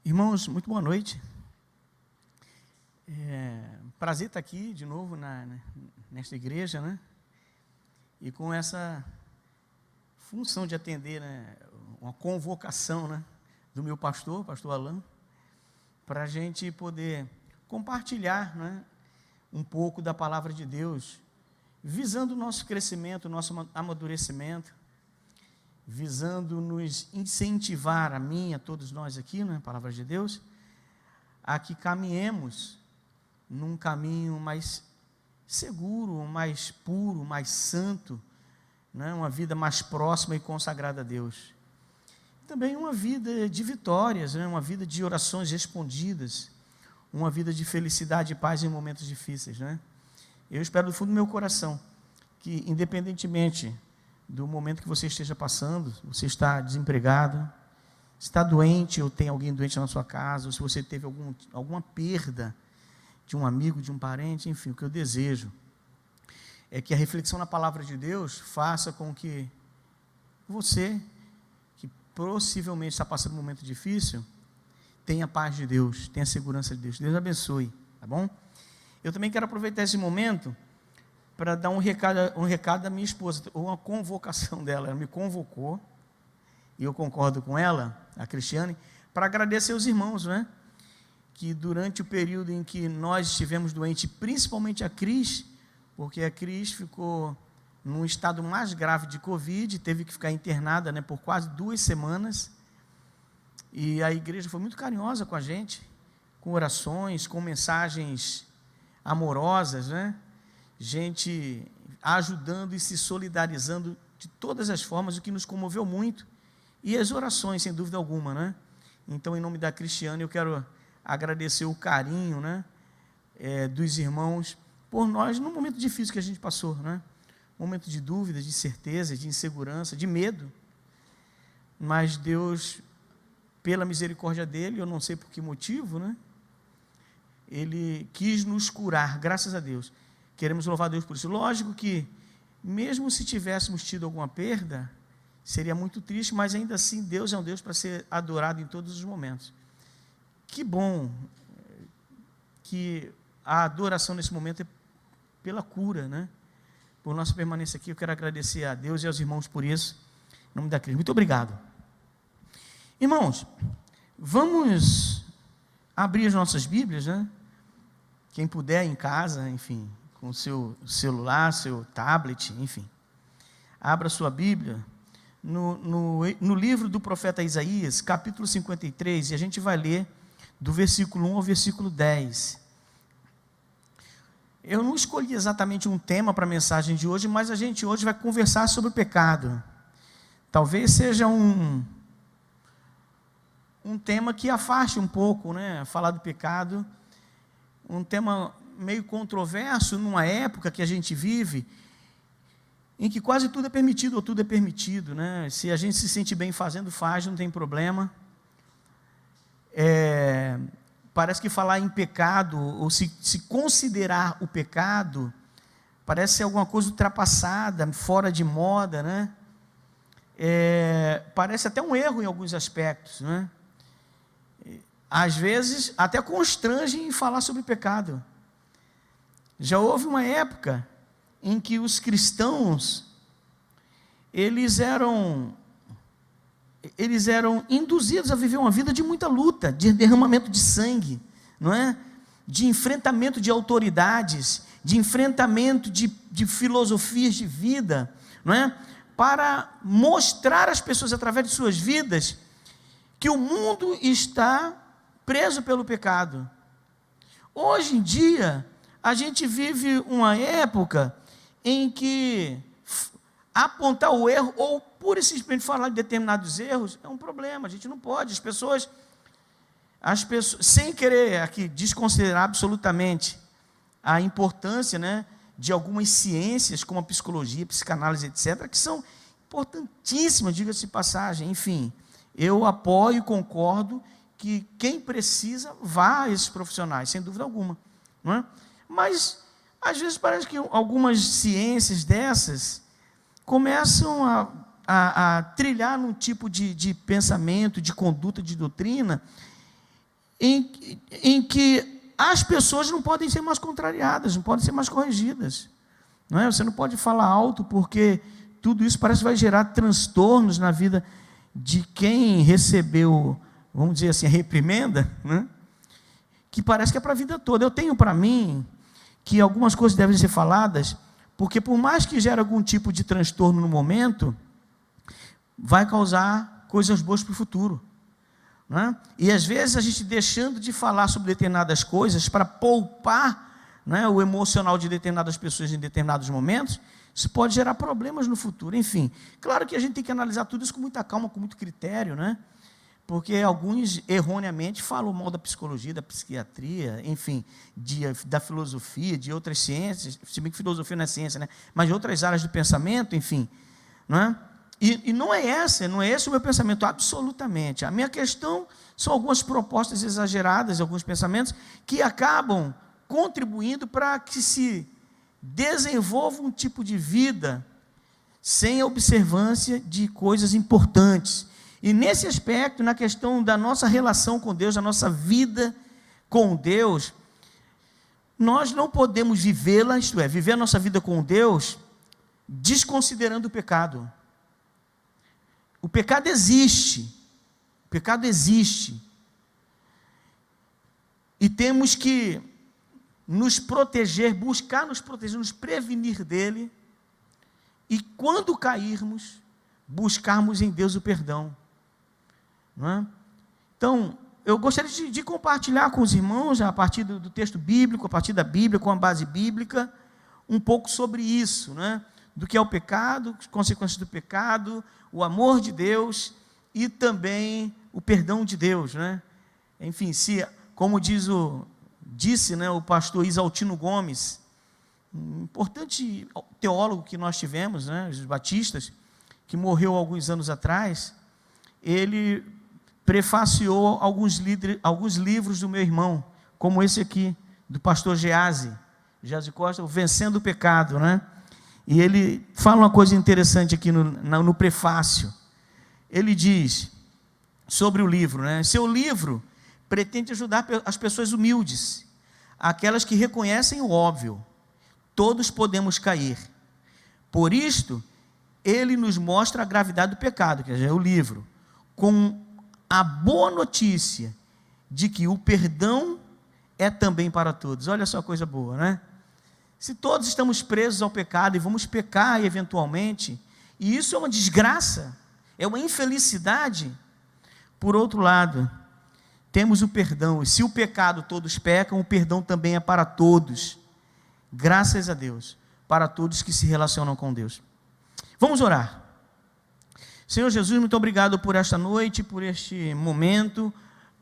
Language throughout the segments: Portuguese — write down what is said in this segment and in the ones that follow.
Irmãos, muito boa noite. Prazer estar aqui de novo nesta igreja, né? E com essa função de atender, né, uma convocação, né, do meu pastor Alan, para a gente poder compartilhar, né, um pouco da palavra de Deus, visando o nosso crescimento, o nosso amadurecimento, visando nos incentivar, a mim, a todos nós aqui, né, palavra de Deus, a que caminhemos num caminho mais seguro, mais puro, mais santo, né, uma vida mais próxima e consagrada a Deus. Também uma vida de vitórias, né, uma vida de orações respondidas, uma vida de felicidade e paz em momentos difíceis, né? Eu espero do fundo do meu coração que, independentemente do momento que você esteja passando, você está desempregado, está doente ou tem alguém doente na sua casa, ou se você teve alguma perda de um amigo, de um parente, enfim, o que eu desejo é que a reflexão na palavra de Deus faça com que você, que possivelmente está passando um momento difícil, tenha a paz de Deus, tenha a segurança de Deus. Deus abençoe, tá bom? Eu também quero aproveitar esse momento para dar um recado da minha esposa, ou uma convocação dela. Ela me convocou, e eu concordo com ela, a Cristiane, para agradecer aos irmãos, né? Que durante o período em que nós estivemos doentes, principalmente a Cris, porque a Cris ficou num estado mais grave de Covid, teve que ficar internada, né, por quase 2 semanas, e a igreja foi muito carinhosa com a gente, com orações, com mensagens amorosas, né? Gente ajudando e se solidarizando de todas as formas, o que nos comoveu muito, e as orações, sem dúvida alguma, né? Então, em nome da Cristiane, eu quero agradecer o carinho, né, dos irmãos por nós, num momento difícil que a gente passou, né? Momento de dúvida, de incerteza, de insegurança, de medo, mas Deus, pela misericórdia dele, eu não sei por que motivo, né, ele quis nos curar, graças a Deus. Queremos louvar a Deus por isso. Lógico que, mesmo se tivéssemos tido alguma perda, seria muito triste, mas ainda assim, Deus é um Deus para ser adorado em todos os momentos. Que bom que a adoração nesse momento é pela cura, né? Por nossa permanência aqui, eu quero agradecer a Deus e aos irmãos por isso, em nome da Cristo. Muito obrigado. Irmãos, vamos abrir as nossas Bíblias, né? Quem puder em casa, enfim, com o seu celular, seu tablet, enfim, abra sua Bíblia no livro do profeta Isaías, capítulo 53, e a gente vai ler do versículo 1 ao versículo 10. Eu não escolhi exatamente um tema para a mensagem de hoje, mas a gente hoje vai conversar sobre o pecado. Talvez seja um tema que afaste um pouco, né, falar do pecado, um tema meio controverso numa época que a gente vive, em que quase tudo é permitido, ou tudo é permitido, né? Se a gente se sente bem fazendo, faz, não tem problema. Parece que falar em pecado, ou se considerar o pecado, parece ser alguma coisa ultrapassada, fora de moda, né? Parece até um erro em alguns aspectos, né? Às vezes até constrange em falar sobre pecado. Já houve uma época em que os cristãos, eles eram induzidos a viver uma vida de muita luta, de derramamento de sangue, não é? De enfrentamento de autoridades, de enfrentamento de filosofias de vida, não é? Para mostrar às pessoas, através de suas vidas, que o mundo está preso pelo pecado. Hoje em dia, a gente vive uma época em que apontar o erro, ou pura e simplesmente falar de determinados erros, é um problema. A gente não pode. As pessoas, sem querer aqui desconsiderar absolutamente a importância, né, de algumas ciências, como a psicologia, psicanálise, etc., que são importantíssimas, diga-se de passagem. Enfim, eu apoio e concordo que quem precisa vá a esses profissionais, sem dúvida alguma, não é? Mas, às vezes, parece que algumas ciências dessas começam a trilhar num tipo de pensamento, de conduta, de doutrina, em que as pessoas não podem ser mais contrariadas, não podem ser mais corrigidas. Não é? Você não pode falar alto, porque tudo isso parece que vai gerar transtornos na vida de quem recebeu, vamos dizer assim, a reprimenda, né? Que parece que é para a vida toda. Eu tenho para mim que algumas coisas devem ser faladas, porque por mais que gere algum tipo de transtorno no momento, vai causar coisas boas para o futuro. Né? E às vezes a gente deixando de falar sobre determinadas coisas para poupar, né, o emocional de determinadas pessoas em determinados momentos, isso pode gerar problemas no futuro. Enfim, claro que a gente tem que analisar tudo isso com muita calma, com muito critério, né? Porque alguns erroneamente falam mal da psicologia, da psiquiatria, enfim, da filosofia, de outras ciências, se bem que filosofia não é ciência, né? Mas de outras áreas do pensamento, enfim, não é? E não é esse o meu pensamento, absolutamente. A minha questão são algumas propostas exageradas, alguns pensamentos que acabam contribuindo para que se desenvolva um tipo de vida sem a observância de coisas importantes. E nesse aspecto, na questão da nossa relação com Deus, da nossa vida com Deus, nós não podemos vivê-la, isto é, viver a nossa vida com Deus, desconsiderando o pecado. O pecado existe. O pecado existe. E temos que nos proteger, buscar nos proteger, nos prevenir dele. E quando cairmos, buscarmos em Deus o perdão. Não é? Então, eu gostaria de compartilhar com os irmãos, a partir do texto bíblico, a partir da Bíblia, com a base bíblica, um pouco sobre isso, né? Do que é o pecado, as consequências do pecado, o amor de Deus e também o perdão de Deus, né? Enfim, como disse, né, o pastor Isaltino Gomes, um importante teólogo que nós tivemos, né, os batistas, que morreu alguns anos atrás, ele prefaciou alguns livros do meu irmão, como esse aqui, do pastor Gease Costa, o Vencendo o Pecado, né? E ele fala uma coisa interessante aqui no prefácio. Ele diz sobre o livro, né? Seu livro pretende ajudar as pessoas humildes, aquelas que reconhecem o óbvio. Todos podemos cair. Por isto, ele nos mostra a gravidade do pecado, que é o livro, com a boa notícia de que o perdão é também para todos. Olha só a coisa boa, né? Se todos estamos presos ao pecado e vamos pecar eventualmente, e isso é uma desgraça, é uma infelicidade, por outro lado, temos o perdão, e se o pecado todos pecam, o perdão também é para todos, graças a Deus, para todos que se relacionam com Deus. Vamos orar. Senhor Jesus, muito obrigado por esta noite, por este momento,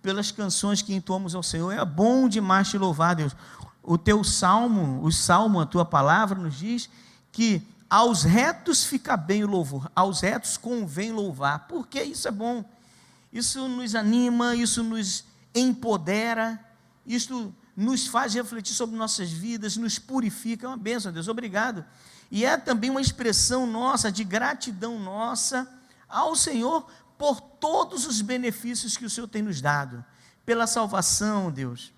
pelas canções que entoamos ao Senhor. É bom demais te louvar, Deus. O teu salmo, a tua palavra nos diz que aos retos fica bem o louvor, aos retos convém louvar, porque isso é bom, isso nos anima, isso nos empodera, isso nos faz refletir sobre nossas vidas, nos purifica, é uma bênção, Deus, obrigado. E é também uma expressão nossa, de gratidão nossa ao Senhor, por todos os benefícios que o Senhor tem nos dado, pela salvação, Deus,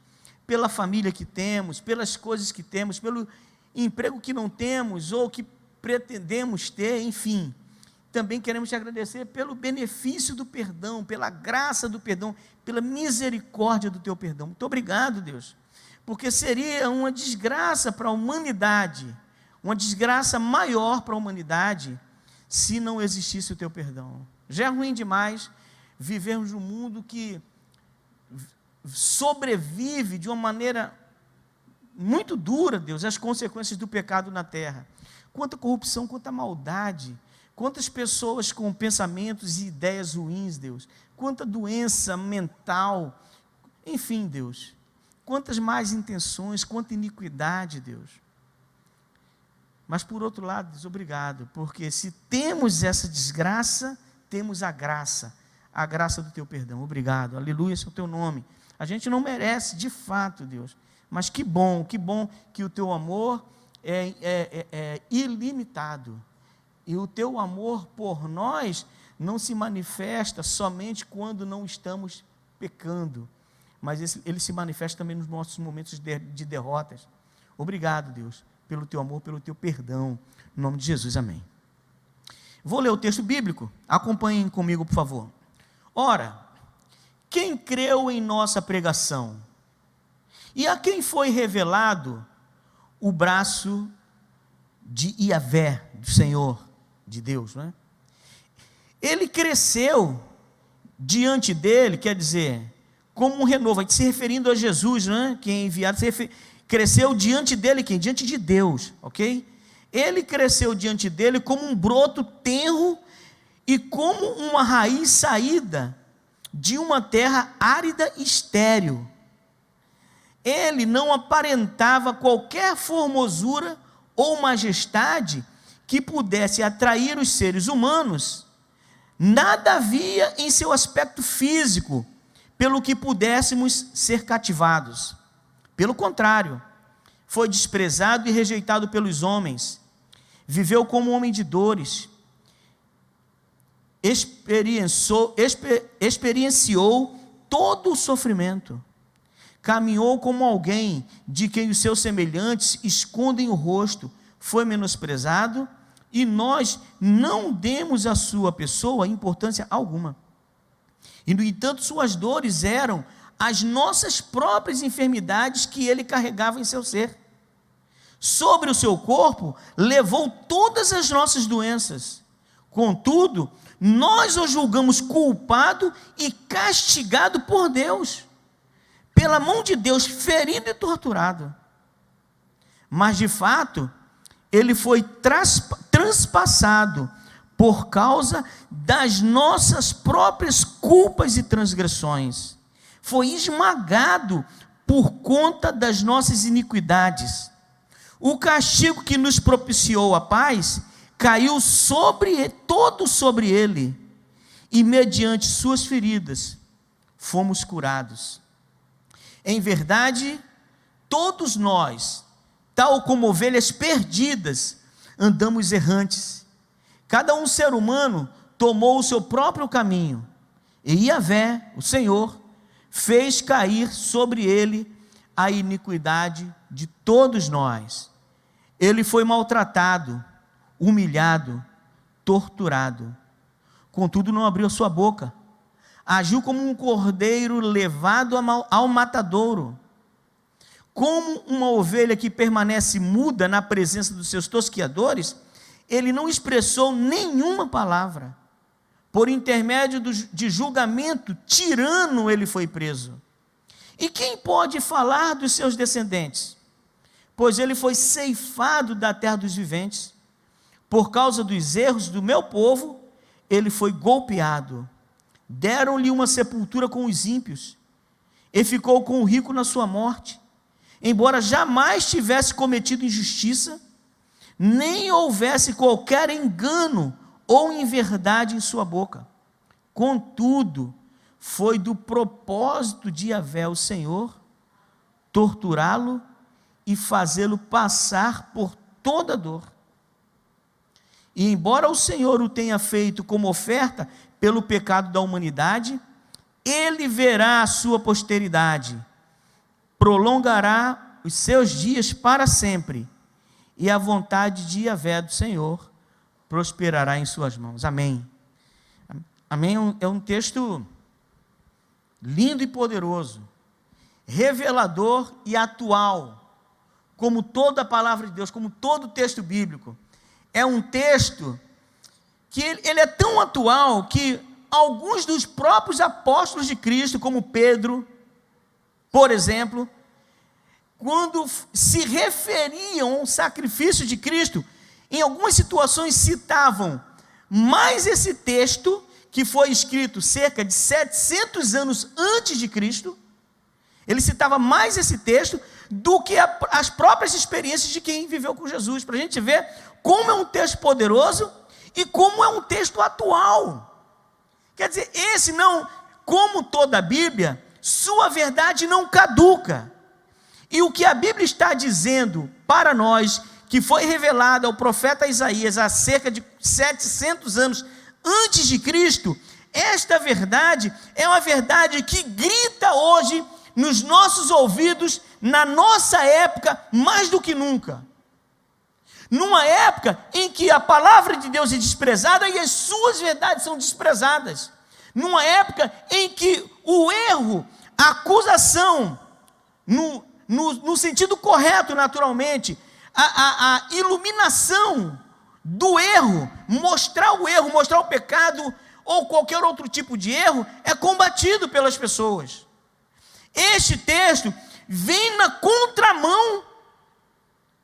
pela família que temos, pelas coisas que temos, pelo emprego que não temos, ou que pretendemos ter, enfim. Também queremos te agradecer pelo benefício do perdão, pela graça do perdão, pela misericórdia do teu perdão. Muito obrigado, Deus, porque seria uma desgraça para a humanidade, uma desgraça maior para a humanidade, se não existisse o teu perdão. Já é ruim demais vivermos num mundo que sobrevive de uma maneira muito dura, Deus, as consequências do pecado na terra. Quanta corrupção, quanta maldade, quantas pessoas com pensamentos e ideias ruins, Deus, quanta doença mental, enfim, Deus, quantas más intenções, quanta iniquidade, Deus. Mas por outro lado, Deus, obrigado, porque se temos essa desgraça, temos a graça do teu perdão. Obrigado, aleluia, esse é o teu nome. A gente não merece, de fato, Deus, mas que bom que o teu amor é ilimitado, e o teu amor por nós não se manifesta somente quando não estamos pecando, mas ele se manifesta também nos nossos momentos de derrotas. Obrigado, Deus, pelo teu amor, pelo teu perdão. Em nome de Jesus, amém. Vou ler o texto bíblico, acompanhem comigo, por favor. Ora, quem creu em nossa pregação? E a quem foi revelado o braço de Iavé, do Senhor, de Deus, não é? Ele cresceu diante dele, quer dizer, como um renovo, se referindo a Jesus, né? Que é enviado, cresceu diante dele, quem? Diante de Deus, ok? Ele cresceu diante dele como um broto tenro e como uma raiz saída de uma terra árida e estéril. Ele não aparentava qualquer formosura ou majestade que pudesse atrair os seres humanos. Nada havia em seu aspecto físico pelo que pudéssemos ser cativados. Pelo contrário, foi desprezado e rejeitado pelos homens. Viveu como um homem de dores. Experienciou todo o sofrimento. Caminhou como alguém de quem os seus semelhantes escondem o rosto. Foi menosprezado e nós não demos à sua pessoa importância alguma. E, no entanto, suas dores eram as nossas próprias enfermidades que ele carregava em seu ser. Sobre o seu corpo, levou todas as nossas doenças. Contudo, nós o julgamos culpado e castigado por Deus. Pela mão de Deus, ferido e torturado. Mas, de fato, ele foi transpassado por causa das nossas próprias culpas e transgressões. Foi esmagado por conta das nossas iniquidades. O castigo que nos propiciou a paz caiu todo sobre ele, e mediante suas feridas fomos curados. Em verdade, todos nós, tal como ovelhas perdidas, andamos errantes. Cada um ser humano tomou o seu próprio caminho, e Iavé, o Senhor, fez cair sobre ele a iniquidade de todos nós. Ele foi maltratado, humilhado, torturado. Contudo, não abriu sua boca. Agiu como um cordeiro levado ao matadouro. Como uma ovelha que permanece muda na presença dos seus tosquiadores, ele não expressou nenhuma palavra. Por intermédio de julgamento tirano ele foi preso. E quem pode falar dos seus descendentes? Pois ele foi ceifado da terra dos viventes. Por causa dos erros do meu povo, ele foi golpeado. Deram-lhe uma sepultura com os ímpios, e ficou com o rico na sua morte, embora jamais tivesse cometido injustiça, nem houvesse qualquer engano ou inverdade em sua boca. Contudo, foi do propósito de Iavé, o Senhor, torturá-lo e fazê-lo passar por toda dor. E embora o Senhor o tenha feito como oferta pelo pecado da humanidade, ele verá a sua posteridade, prolongará os seus dias para sempre, e a vontade de Iavé do Senhor prosperará em suas mãos. Amém. Amém. É um texto lindo e poderoso, revelador e atual, como toda a palavra de Deus, como todo o texto bíblico. É um texto que ele é tão atual que alguns dos próprios apóstolos de Cristo, como Pedro, por exemplo, quando se referiam ao sacrifício de Cristo, em algumas situações citavam mais esse texto, que foi escrito cerca de 700 anos antes de Cristo. Ele citava mais esse texto do que as próprias experiências de quem viveu com Jesus, para a gente ver como é um texto poderoso e como é um texto atual. Quer dizer, esse não, como toda a Bíblia, sua verdade não caduca. E o que a Bíblia está dizendo para nós, que foi revelado ao profeta Isaías há cerca de 700 anos antes de Cristo, esta verdade é uma verdade que grita hoje nos nossos ouvidos, na nossa época, mais do que nunca. Numa época em que a palavra de Deus é desprezada e as suas verdades são desprezadas. Numa época em que o erro, a acusação, no sentido correto naturalmente, a iluminação do erro, mostrar o pecado ou qualquer outro tipo de erro, é combatido pelas pessoas. Este texto vem na contramão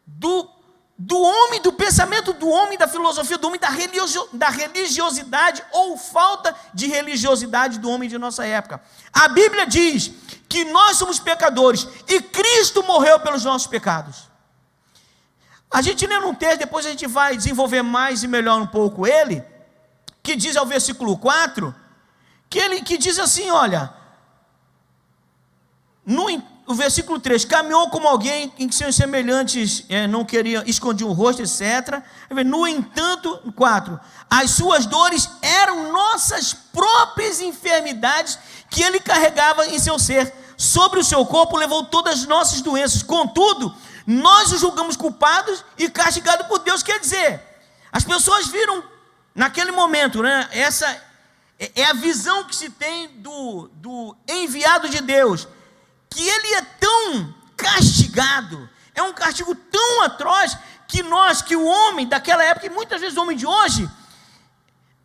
do homem, do pensamento do homem, da filosofia do homem, da religiosidade ou falta de religiosidade do homem de nossa época. A Bíblia diz que nós somos pecadores e Cristo morreu pelos nossos pecados. A gente lê num texto, depois a gente vai desenvolver mais e melhor um pouco ele, que diz ao versículo 4, que diz assim, olha, o versículo 3, caminhou como alguém em que seus semelhantes não queriam, escondiam o rosto, etc. No entanto, 4, as suas dores eram nossas próprias enfermidades que ele carregava em seu ser. Sobre o seu corpo levou todas as nossas doenças. Contudo, nós o julgamos culpados e castigados por Deus. Quer dizer, as pessoas viram naquele momento, né? Essa é a visão que se tem do enviado de Deus, que ele é tão castigado, é um castigo tão atroz, que o homem daquela época, e muitas vezes o homem de hoje,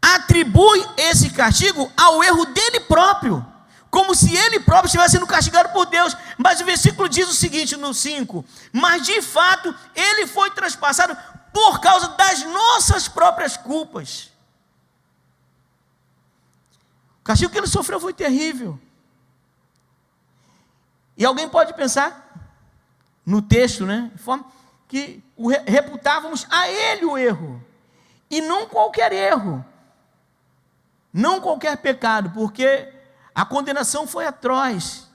atribui esse castigo ao erro dele próprio, como se ele próprio estivesse sendo castigado por Deus. Mas o versículo diz o seguinte no 5, mas de fato ele foi traspassado por causa das nossas próprias culpas. O castigo que ele sofreu foi terrível. E alguém pode pensar no texto, né, de forma que reputávamos a ele o erro, e não qualquer erro, não qualquer pecado, porque a condenação foi atroz.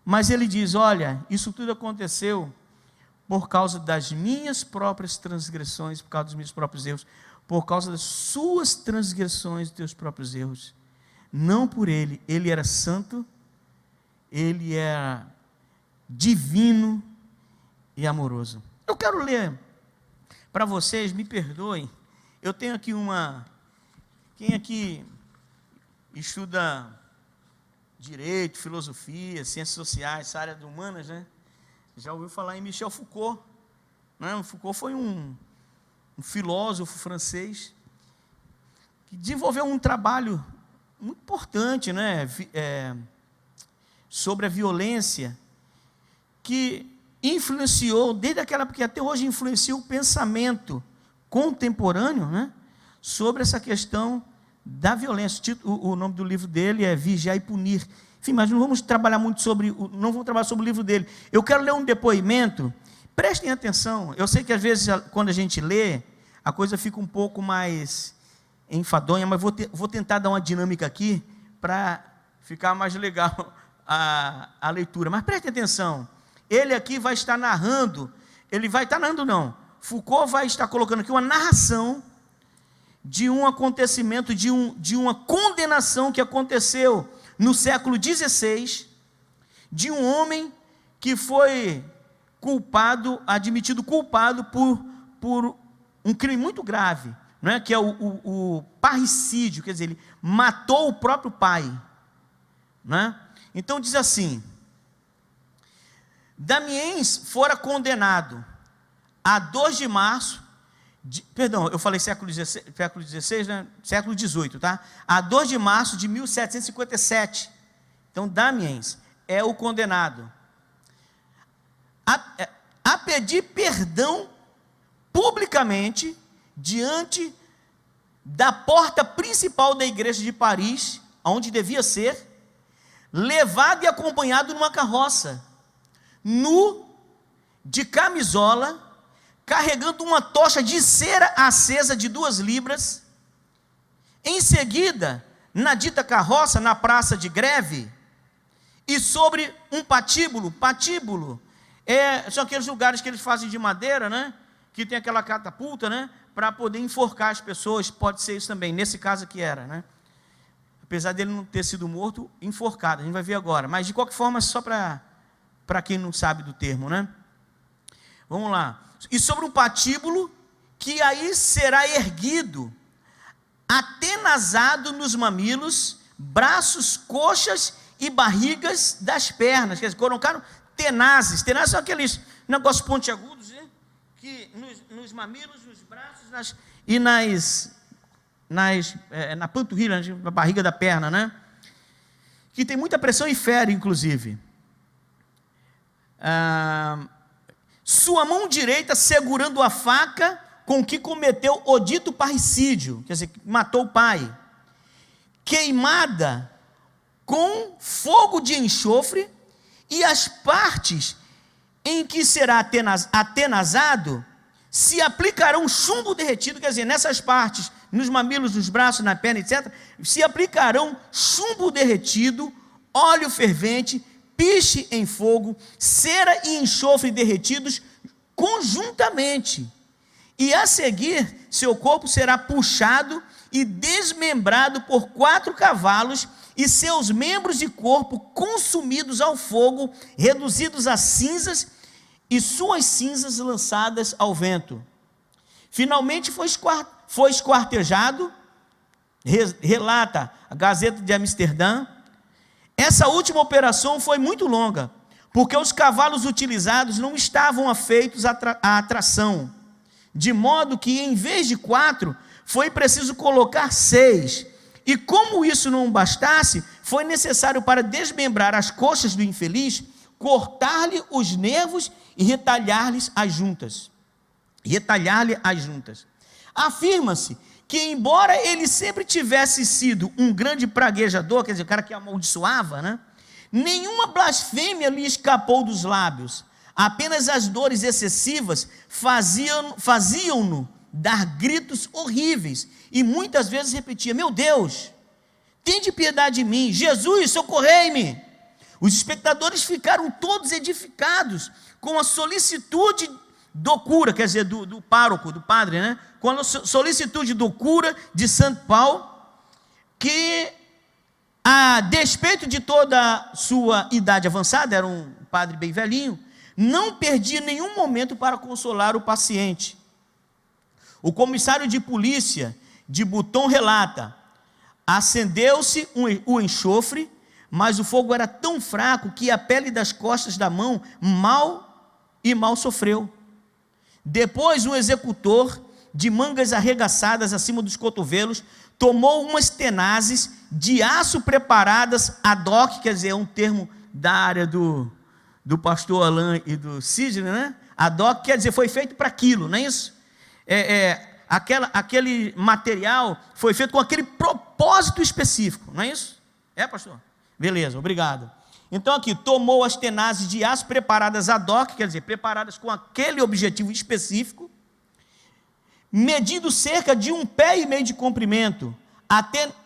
Mas ele diz, olha, isso tudo aconteceu por causa das minhas próprias transgressões, por causa dos meus próprios erros, por causa das suas transgressões, dos teus próprios erros, não por ele. Ele era santo, ele é divino e amoroso. Eu quero ler para vocês, me perdoem, eu tenho aqui quem aqui estuda direito, filosofia, ciências sociais, essa área de humanas, né? Já ouviu falar em Michel Foucault, né? Foucault foi um filósofo francês que desenvolveu um trabalho muito importante, né? Sobre a violência, que influenciou, desde aquela época, até hoje influencia o pensamento contemporâneo, né, sobre essa questão da violência. O nome do livro dele é Vigiar e Punir. Enfim, mas não vamos trabalhar sobre o livro dele. Eu quero ler um depoimento, prestem atenção. Eu sei que às vezes, quando a gente lê, a coisa fica um pouco mais enfadonha, mas vou tentar dar uma dinâmica aqui, para ficar mais legal a leitura. Mas prestem atenção, ele aqui vai estar narrando, Foucault vai estar colocando aqui uma narração de um acontecimento, de uma condenação que aconteceu no século XVI, de um homem que foi admitido culpado por um crime muito grave, né, que é o parricídio, quer dizer, ele matou o próprio pai, né? Então diz assim: Damiens fora condenado a 2 de março, eu falei século XVI, né? Século XVIII, tá? A 2 de março de 1757, então Damiens é o condenado, a pedir perdão publicamente, diante da porta principal da igreja de Paris, onde devia ser, levado e acompanhado numa carroça, nu, de camisola, carregando uma tocha de cera acesa de 2 libras. Em seguida, na dita carroça, na praça de Greve, e sobre um patíbulo são aqueles lugares que eles fazem de madeira, né, que tem aquela catapulta, né, para poder enforcar as pessoas. Pode ser isso também, nesse caso aqui era, né, apesar dele não ter sido morto, enforcado. A gente vai ver agora. Mas, de qualquer forma, só para quem não sabe do termo, né? Vamos lá. E sobre um patíbulo que aí será erguido, atenazado nos mamilos, braços, coxas e barrigas das pernas. Quer dizer, colocaram tenazes. Tenazes são aqueles negócios pontiagudos, né? Que nos mamilos, nos braços e na panturrilha, na barriga da perna, né? Que tem muita pressão e fere, inclusive. Sua mão direita segurando a faca com que cometeu o dito parricídio, quer dizer, matou o pai, queimada com fogo de enxofre, e as partes em que será atenazado se aplicarão chumbo derretido, quer dizer, nessas partes, nos mamilos, nos braços, na perna, etc., se aplicarão chumbo derretido, óleo fervente, piche em fogo, cera e enxofre derretidos conjuntamente. E a seguir, seu corpo será puxado e desmembrado por 4 cavalos, e seus membros e corpo consumidos ao fogo, reduzidos a cinzas, e suas cinzas lançadas ao vento. Finalmente foi esquartejado, relata a Gazeta de Amsterdã. Essa última operação foi muito longa, porque os cavalos utilizados não estavam afeitos à atração, de modo que, em vez de 4, foi preciso colocar 6. E como isso não bastasse, foi necessário, para desmembrar as coxas do infeliz, cortar-lhe os nervos e retalhar-lhe as juntas. Afirma-se que, embora ele sempre tivesse sido um grande praguejador, quer dizer, o cara que amaldiçoava, né? Nenhuma blasfêmia lhe escapou dos lábios. Apenas as dores excessivas faziam-no dar gritos horríveis, e muitas vezes repetia: meu Deus, tende piedade de mim, Jesus, socorrei-me. Os espectadores ficaram todos edificados com a solicitude do cura, quer dizer, do pároco, do padre, né? Com a solicitude do cura de Santo Paulo, que, a despeito de toda a sua idade avançada, era um padre bem velhinho, não perdia nenhum momento para consolar o paciente. O comissário de polícia de Button relata: acendeu-se o enxofre, mas o fogo era tão fraco que a pele das costas da mão mal sofreu. Depois, um executor, de mangas arregaçadas acima dos cotovelos, tomou umas tenazes de aço preparadas ad hoc, quer dizer, é um termo da área do pastor Alain e do Sidney, né? Ad hoc quer dizer, foi feito para aquilo, não é isso? Aquele material foi feito com aquele propósito específico, não é isso? É, pastor? Beleza, obrigado. Então aqui, tomou as tenazes de aço preparadas ad hoc, quer dizer, preparadas com aquele objetivo específico, medindo cerca de 1,5 pé de comprimento,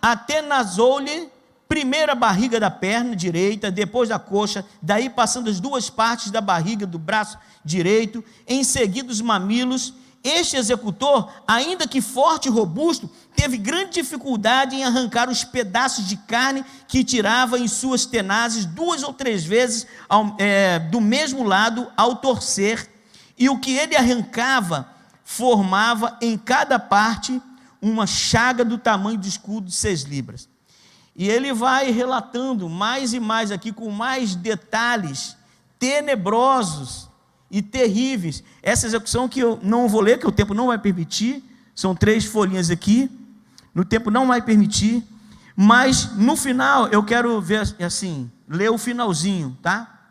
atenazou-lhe primeiro a barriga da perna direita, depois da coxa, daí passando as 2 partes da barriga do braço direito, em seguida os mamilos. Este executor, ainda que forte e robusto, teve grande dificuldade em arrancar os pedaços de carne que tirava em suas tenazes 2 ou 3 vezes do mesmo lado ao torcer, e o que ele arrancava formava em cada parte uma chaga do tamanho do escudo de 6 libras. E ele vai relatando mais e mais aqui, com mais detalhes tenebrosos e terríveis, essa execução que eu não vou ler, que o tempo não vai permitir. São 3 folhinhas aqui, no tempo não vai permitir, mas no final eu quero ver assim, ler o finalzinho, tá?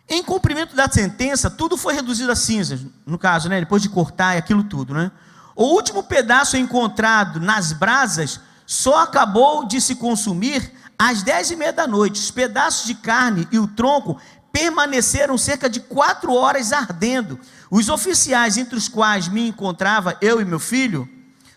Em cumprimento da sentença, tudo foi reduzido a cinzas, no caso, né, depois de cortar aquilo tudo, né? O último pedaço encontrado nas brasas só acabou de se consumir às 10:30 da noite. Os pedaços de carne e o tronco permaneceram cerca de 4 horas ardendo. Os oficiais, entre os quais me encontrava eu e meu filho,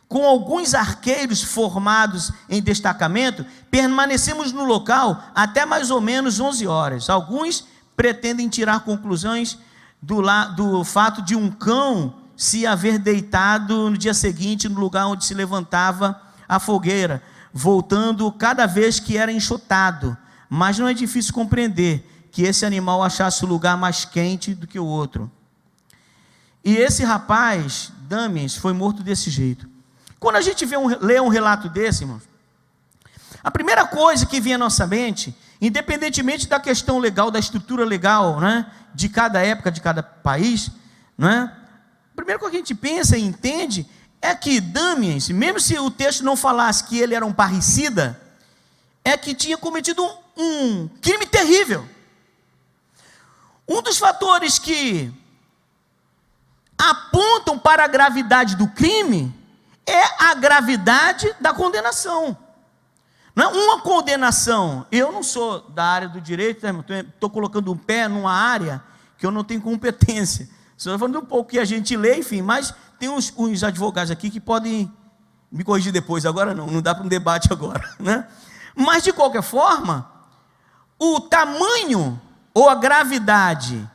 com alguns arqueiros formados em destacamento, permanecemos no local até mais ou menos 11 horas. Alguns pretendem tirar conclusões do fato de um cão se haver deitado no dia seguinte no lugar onde se levantava a fogueira. voltando cada vez que era enxotado, mas não é difícil compreender que esse animal achasse o lugar mais quente do que o outro. E esse rapaz, Damiens, foi morto desse jeito. Quando a gente lê um relato desse, irmãos, a primeira coisa que vem à nossa mente, independentemente da questão legal, da estrutura legal, né, de cada época, de cada país, né, a primeira coisa que a gente pensa e entende é que Damiens, mesmo se o texto não falasse que ele era um parricida, é que tinha cometido um crime terrível. Um dos fatores que apontam para a gravidade do crime é a gravidade da condenação. Não é uma condenação. Eu não sou da área do direito, estou colocando um pé numa área que eu não tenho competência. Estou falando um pouco que a gente lê, enfim, mas tem uns advogados aqui que podem me corrigir depois. Agora não dá para um debate agora, né? Mas de qualquer forma, o tamanho ou a gravidade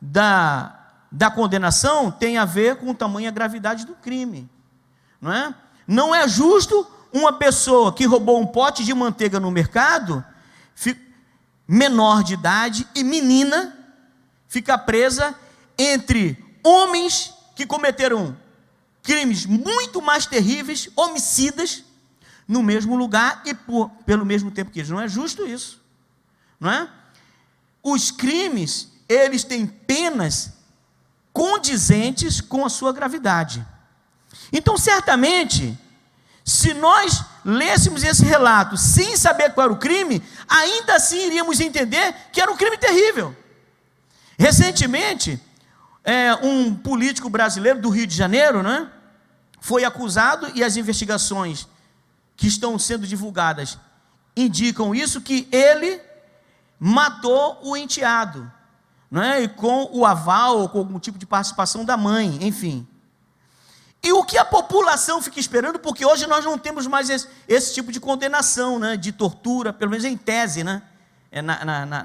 da condenação tem a ver com o tamanho e a gravidade do crime, não é? Não é justo uma pessoa que roubou um pote de manteiga no mercado, menor de idade e menina, ficar presa entre homens que cometeram crimes muito mais terríveis, homicidas, no mesmo lugar e pelo mesmo tempo que eles. Não é justo isso, não é? Os crimes, eles têm penas condizentes com a sua gravidade. Então, certamente, se nós lêssemos esse relato sem saber qual era o crime, ainda assim iríamos entender que era um crime terrível. Recentemente, um político brasileiro do Rio de Janeiro, né, foi acusado, e as investigações que estão sendo divulgadas indicam isso, que ele matou o enteado, né, e com o aval ou com algum tipo de participação da mãe, enfim. E o que a população fica esperando, porque hoje nós não temos mais esse tipo de condenação, né, de tortura, pelo menos em tese, né?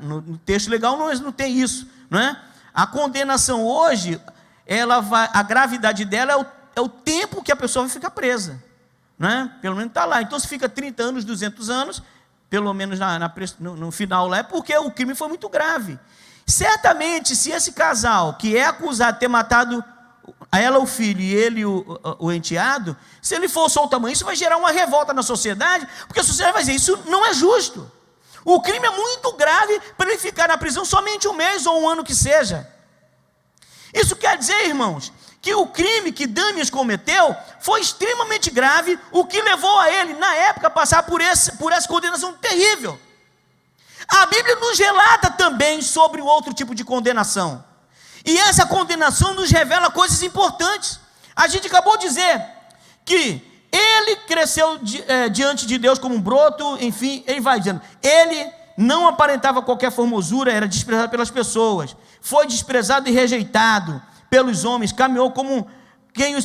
No texto legal não tem isso, não é? A condenação hoje, a gravidade dela é o tempo que a pessoa vai ficar presa, né? Pelo menos está lá. Então, se fica 30 anos, 200 anos, pelo menos no final lá, é porque o crime foi muito grave. Certamente, se esse casal, que é acusado de ter matado ela, o filho, e ele, o enteado, se ele for soltar a mãe, isso vai gerar uma revolta na sociedade, porque a sociedade vai dizer, isso não é justo. O crime é muito grave para ele ficar na prisão somente um mês ou um ano que seja. Isso quer dizer, irmãos, que o crime que Damiens cometeu foi extremamente grave, o que levou a ele, na época, a passar por essa condenação terrível. A Bíblia nos relata também sobre o outro tipo de condenação. E essa condenação nos revela coisas importantes. A gente acabou de dizer que ele cresceu diante de Deus como um broto, enfim, ele vai dizendo, ele não aparentava qualquer formosura, era desprezado pelas pessoas, foi desprezado e rejeitado pelos homens, caminhou como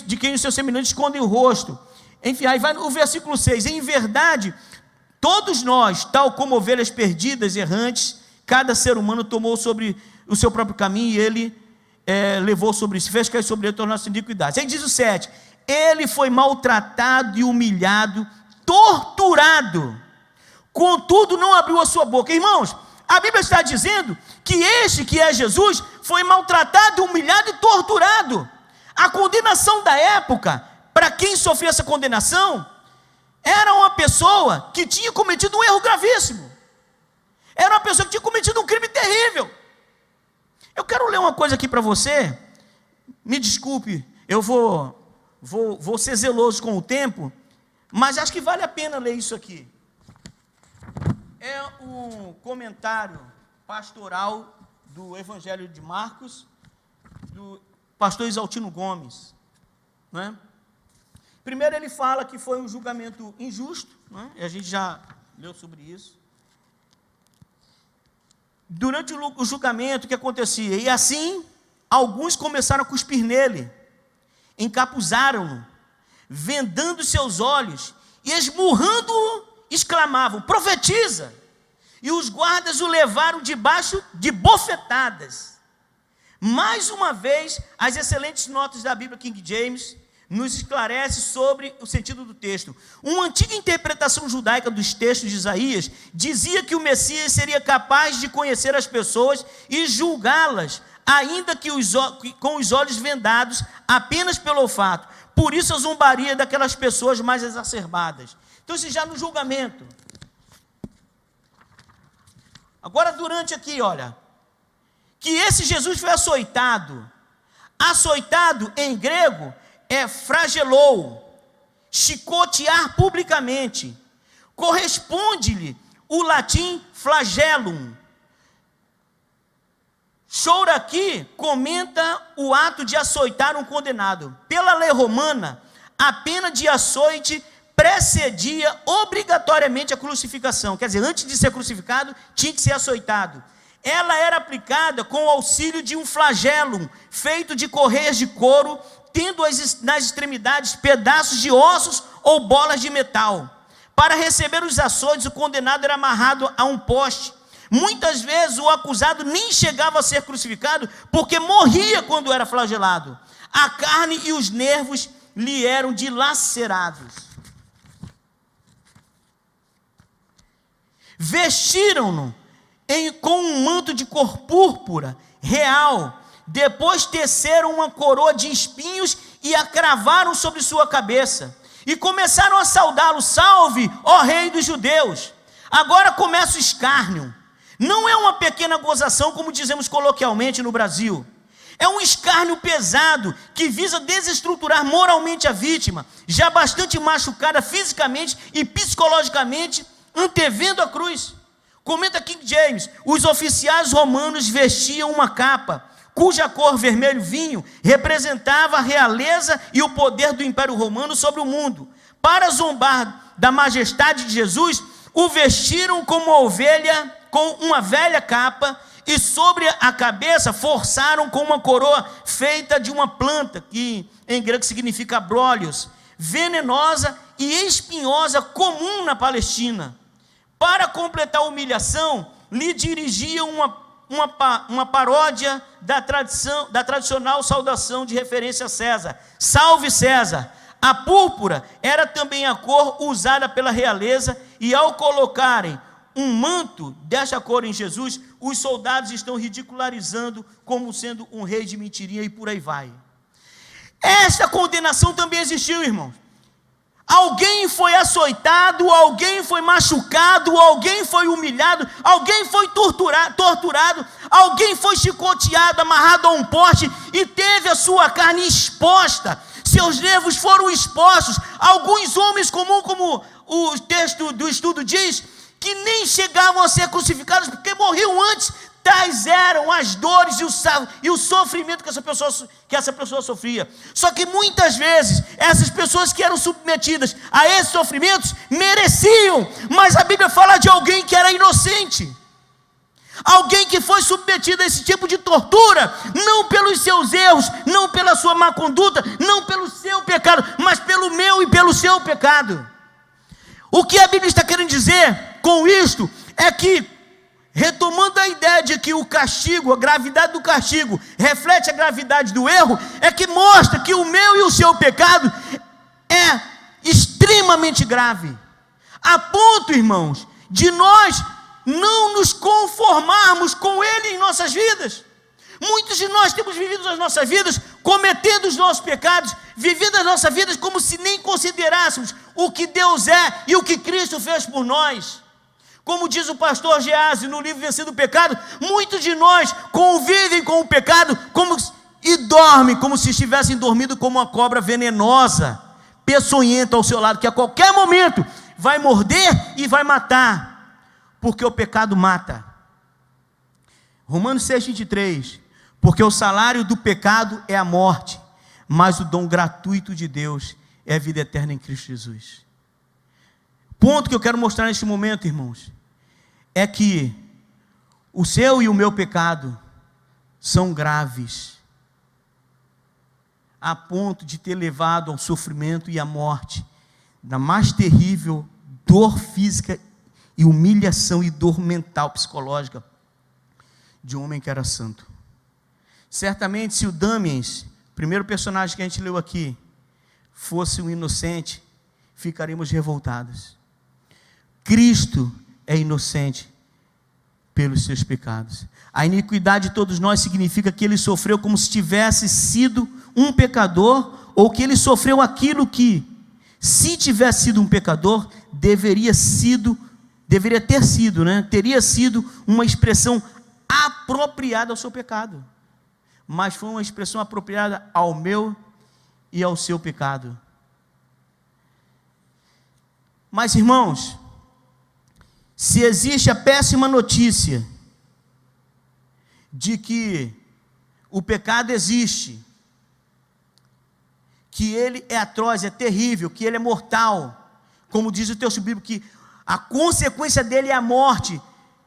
de quem os seus semelhantes escondem o rosto. Enfim, aí vai o versículo 6, em verdade, todos nós, tal como ovelhas perdidas, errantes, cada ser humano tomou sobre o seu próprio caminho, e ele levou sobre si, fez cair sobre ele todas as nossas iniquidades. Aí diz o 7, ele foi maltratado e humilhado, torturado, contudo não abriu a sua boca. Irmãos, a Bíblia está dizendo que este que é Jesus foi maltratado, humilhado e torturado. A condenação da época, para quem sofria essa condenação, era uma pessoa que tinha cometido um erro gravíssimo, era uma pessoa que tinha cometido um crime terrível. Eu quero ler uma coisa aqui para você, me desculpe, eu vou ser zeloso com o tempo, mas acho que vale a pena ler isso aqui. É um comentário pastoral do Evangelho de Marcos, do pastor Isaltino Gomes, né? Primeiro ele fala que foi um julgamento injusto, né? E a gente já leu sobre isso. Durante o julgamento, o que acontecia? E assim, alguns começaram a cuspir nele, encapuzaram-no, vendando seus olhos, e esmurrando-o, exclamavam, profetiza! E os guardas o levaram debaixo de bofetadas. Mais uma vez, as excelentes notas da Bíblia King James nos esclarece sobre o sentido do texto. Uma antiga interpretação judaica dos textos de Isaías dizia que o Messias seria capaz de conhecer as pessoas e julgá-las, ainda que com os olhos vendados, apenas pelo olfato. Por isso a zombaria daquelas pessoas mais exacerbadas. Então, isso já no julgamento. Agora, durante aqui, olha, que esse Jesus foi açoitado. Açoitado, em grego, é flagelou, chicotear publicamente. Corresponde-lhe o latim flagellum. Shoura aqui comenta o ato de açoitar um condenado. Pela lei romana, a pena de açoite precedia obrigatoriamente a crucificação. Quer dizer, antes de ser crucificado, tinha que ser açoitado. Ela era aplicada com o auxílio de um flagelo, feito de correias de couro, tendo nas extremidades pedaços de ossos ou bolas de metal. Para receber os açoites, o condenado era amarrado a um poste. Muitas vezes o acusado nem chegava a ser crucificado, porque morria quando era flagelado. A carne e os nervos lhe eram dilacerados. Vestiram-no com um manto de cor púrpura, real. Depois teceram uma coroa de espinhos e a cravaram sobre sua cabeça. E começaram a saudá-lo: salve, ó rei dos judeus. Agora começa o escárnio. Não é uma pequena gozação, como dizemos coloquialmente no Brasil. É um escárnio pesado, que visa desestruturar moralmente a vítima, já bastante machucada fisicamente e psicologicamente, antevendo a cruz. Comenta King James: os oficiais romanos vestiam uma capa, cuja cor vermelho vinho representava a realeza e o poder do Império Romano sobre o mundo. Para zombar da majestade de Jesus, o vestiram como uma ovelha, com uma velha capa, e sobre a cabeça forçaram com uma coroa feita de uma planta, que em grego significa brólios, venenosa e espinhosa, comum na Palestina. Para completar a humilhação, lhe dirigiam uma paródia da tradicional saudação de referência a César: salve César. A púrpura era também a cor usada pela realeza, e ao colocarem um manto desta cor em Jesus, os soldados estão ridicularizando como sendo um rei de mentirinha, e por aí vai. Esta condenação também existiu, irmãos. Alguém foi açoitado, alguém foi machucado, alguém foi humilhado, alguém foi torturado, alguém foi chicoteado, amarrado a um poste e teve a sua carne exposta, seus nervos foram expostos. Alguns homens comuns, como o texto do estudo diz, que nem chegavam a ser crucificados porque morriam antes. Tais eram as dores e o sofrimento que essa pessoa sofria. Só que muitas vezes essas pessoas que eram submetidas a esses sofrimentos mereciam, mas a Bíblia fala de alguém que era inocente, alguém que foi submetido a esse tipo de tortura, não pelos seus erros, não pela sua má conduta, não pelo seu pecado, mas pelo meu e pelo seu pecado. O que a Bíblia está querendo dizer com isto é que, retomando a ideia de que o castigo, a gravidade do castigo reflete a gravidade do erro, é que mostra que o meu e o seu pecado é extremamente grave, a ponto, irmãos, de nós não nos conformarmos com ele em nossas vidas. Muitos de nós temos vivido as nossas vidas cometendo os nossos pecados, vivendo as nossas vidas como se nem considerássemos o que Deus é e o que Cristo fez por nós. Como diz o pastor Gease no livro Vencendo o Pecado, muitos de nós convivem com o pecado e dormem como se estivessem dormindo como uma cobra venenosa, peçonhenta ao seu lado, que a qualquer momento vai morder e vai matar, porque o pecado mata. Romanos 6,23: porque o salário do pecado é a morte, mas o dom gratuito de Deus é a vida eterna em Cristo Jesus. Ponto que eu quero mostrar neste momento, irmãos, é que o seu e o meu pecado são graves, a ponto de ter levado ao sofrimento e à morte, da mais terrível dor física e humilhação e dor mental, psicológica, de um homem que era santo. Certamente, se o Damiens, primeiro personagem que a gente leu aqui, fosse um inocente, ficaríamos revoltados. Cristo é inocente pelos seus pecados. A iniquidade de todos nós significa que ele sofreu como se tivesse sido um pecador, ou que ele sofreu aquilo que, se tivesse sido um pecador, teria sido, teria sido uma expressão apropriada ao seu pecado, mas foi uma expressão apropriada ao meu e ao seu pecado. Mas, irmãos, se existe a péssima notícia de que o pecado existe, que ele é atroz, é terrível, que ele é mortal, como diz o texto bíblico, que a consequência dele é a morte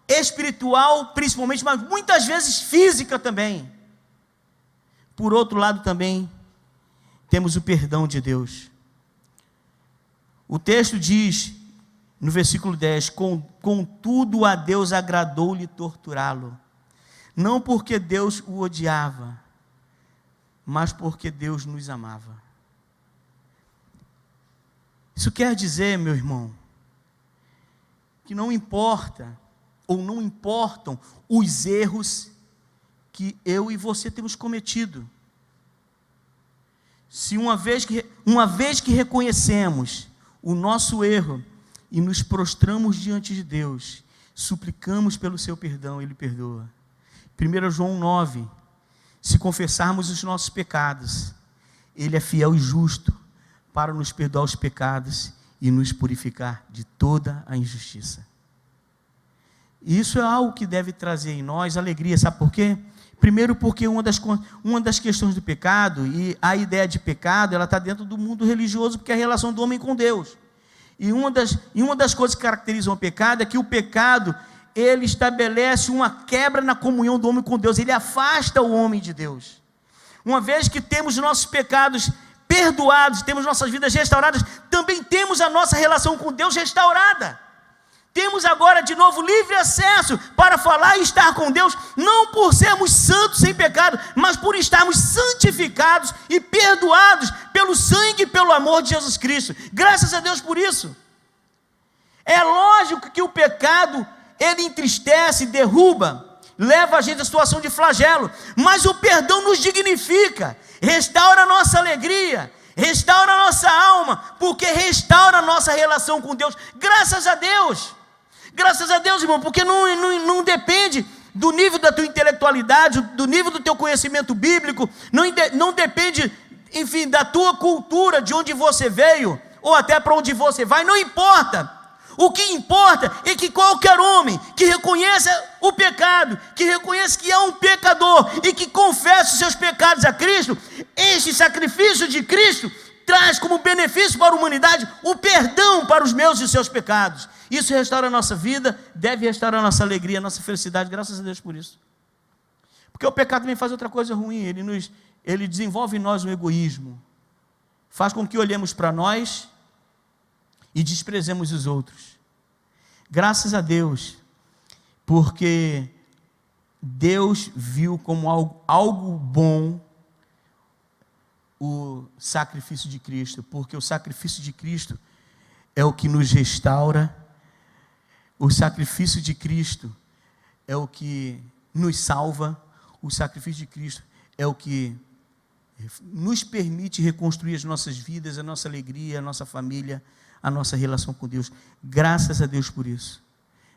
espiritual, principalmente, mas muitas vezes física também. Por outro lado também temos o perdão de Deus. O texto diz, no versículo 10, contudo a Deus agradou-lhe torturá-lo, não porque Deus o odiava, mas porque Deus nos amava. Isso quer dizer, meu irmão, que não importa, ou não importam os erros que eu e você temos cometido. Se uma vez que reconhecemos o nosso erro e nos prostramos diante de Deus, suplicamos pelo seu perdão, Ele perdoa. 1 João 9, se confessarmos os nossos pecados, Ele é fiel e justo para nos perdoar os pecados e nos purificar de toda a injustiça. E isso é algo que deve trazer em nós alegria, sabe por quê? Primeiro porque uma das questões do pecado, e a ideia de pecado, ela está dentro do mundo religioso, porque é a relação do homem com Deus. E uma das coisas que caracterizam o pecado é que o pecado, ele estabelece uma quebra na comunhão do homem com Deus, ele afasta o homem de Deus. Uma vez que temos nossos pecados perdoados, temos nossas vidas restauradas, também temos a nossa relação com Deus restaurada. Temos agora de novo livre acesso para falar e estar com Deus, não por sermos santos sem pecado, mas por estarmos santificados e perdoados pelo sangue e pelo amor de Jesus Cristo. Graças a Deus por isso. É lógico que o pecado, ele entristece, derruba, leva a gente à situação de flagelo, mas o perdão nos dignifica, restaura a nossa alegria, restaura a nossa alma, porque restaura a nossa relação com Deus. Graças a Deus. Graças a Deus, irmão, porque não depende do nível da tua intelectualidade, do nível do teu conhecimento bíblico, não depende, enfim, da tua cultura, de onde você veio, ou até para onde você vai, não importa. O que importa é que qualquer homem que reconheça o pecado, que reconheça que é um pecador e que confesse os seus pecados a Cristo, este sacrifício de Cristo traz como benefício para a humanidade o perdão para os meus e os seus pecados. Isso restaura a nossa vida, deve restaurar a nossa alegria, a nossa felicidade, graças a Deus por isso. Porque o pecado também faz outra coisa ruim, ele desenvolve em nós um egoísmo, faz com que olhemos para nós e desprezemos os outros. Graças a Deus, porque Deus viu como algo bom o sacrifício de Cristo, porque o sacrifício de Cristo é o que nos restaura, o sacrifício de Cristo é o que nos salva, o sacrifício de Cristo é o que nos permite reconstruir as nossas vidas, a nossa alegria, a nossa família, a nossa relação com Deus. Graças a Deus por isso.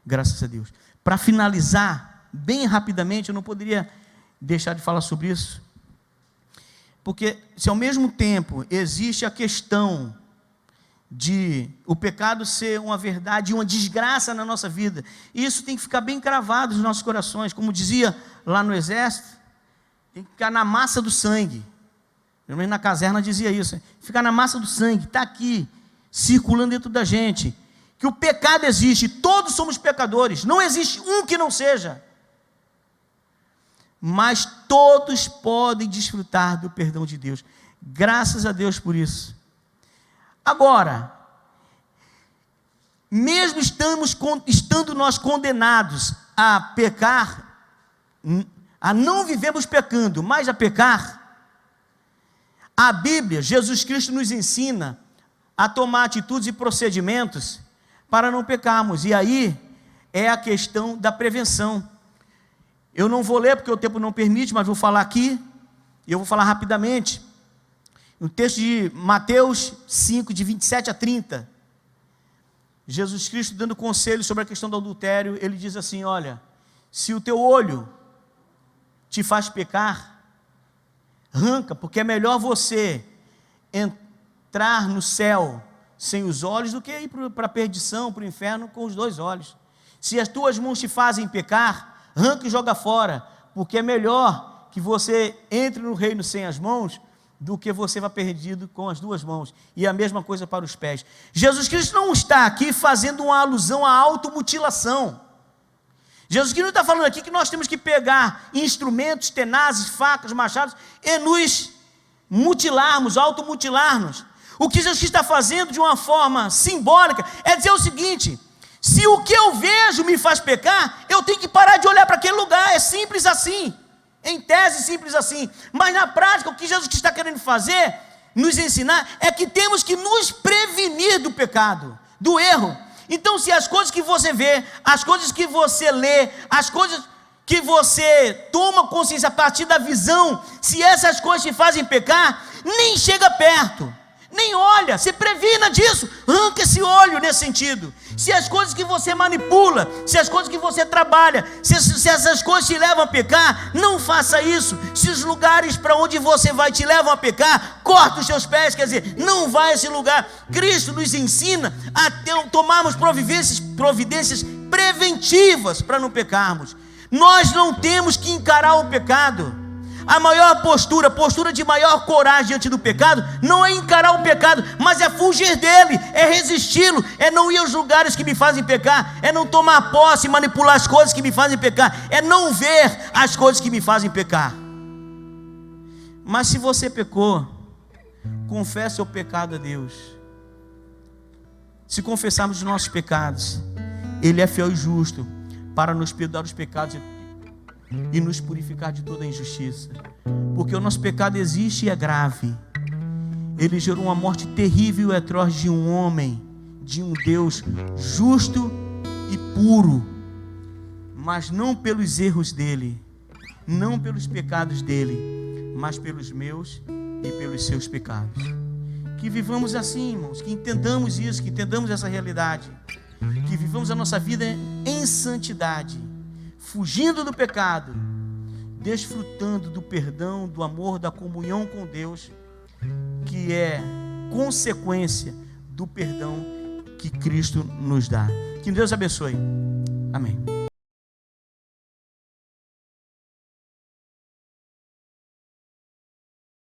Graças a Deus. Para finalizar, bem rapidamente, eu não poderia deixar de falar sobre isso, porque se ao mesmo tempo existe a questão de o pecado ser uma verdade e uma desgraça na nossa vida, isso tem que ficar bem cravado nos nossos corações, como dizia lá no exército, tem que ficar na massa do sangue. Pelo menos na caserna dizia isso, ficar na massa do sangue, está aqui, circulando dentro da gente, que o pecado existe, todos somos pecadores, não existe um que não seja, mas todos podem desfrutar do perdão de Deus. Graças a Deus por isso. Agora, mesmo estando nós condenados a pecar, a não vivermos pecando, mas a pecar, A Bíblia, Jesus Cristo nos ensina a tomar atitudes e procedimentos para não pecarmos. E aí é a questão da prevenção. Eu não vou ler porque o tempo não permite, mas vou falar aqui, e eu vou falar rapidamente. No texto de Mateus 5, de 27 a 30, Jesus Cristo dando conselho sobre a questão do adultério, ele diz assim: olha, se o teu olho te faz pecar, arranca, porque é melhor você entrar no céu sem os olhos do que ir para a perdição, para o inferno com os 2 olhos. Se as tuas mãos te fazem pecar, arranca e joga fora, porque é melhor que você entre no reino sem as mãos do que você vá perdido com as 2 mãos. E a mesma coisa para os pés. Jesus Cristo não está aqui fazendo uma alusão à automutilação. Jesus Cristo não está falando aqui que nós temos que pegar instrumentos, tenazes, facas, machados e nos mutilarmos, automutilar-nos. O que Jesus Cristo está fazendo de uma forma simbólica é dizer o seguinte: se o que eu vejo me faz pecar, eu tenho que parar de olhar para aquele lugar. É simples assim, em tese simples assim, mas na prática o que Jesus Cristo está querendo fazer, nos ensinar, é que temos que nos prevenir do pecado, do erro. Então, se as coisas que você vê, as coisas que você lê, as coisas que você toma consciência a partir da visão, se essas coisas te fazem pecar, nem chega perto, nem olha, se previna disso, arranca esse olho nesse sentido. Se as coisas que você manipula, se as coisas que você trabalha, se essas coisas te levam a pecar, não faça isso. Se os lugares para onde você vai te levam a pecar, corta os seus pés, quer dizer, não vai a esse lugar. Cristo nos ensina a tomarmos providências preventivas para não pecarmos. Nós não temos que encarar o pecado. A maior postura de maior coragem diante do pecado, não é encarar o pecado, mas é fugir dele, é resisti-lo, é não ir aos lugares que me fazem pecar, é não tomar posse e manipular as coisas que me fazem pecar, é não ver as coisas que me fazem pecar. Mas se você pecou, confesse o pecado a Deus. Se confessarmos os nossos pecados, Ele é fiel e justo para nos perdoar os pecados e nos purificar de toda a injustiça, porque o nosso pecado existe e é grave. Ele gerou uma morte terrível e atroz de um homem, de um Deus justo e puro, mas não pelos erros dele, não pelos pecados dele, mas pelos meus e pelos seus pecados. Que vivamos assim, irmãos, que entendamos isso, que entendamos essa realidade, que vivamos a nossa vida em santidade, fugindo do pecado, desfrutando do perdão, do amor, da comunhão com Deus, que é consequência do perdão que Cristo nos dá. Que Deus abençoe. Amém.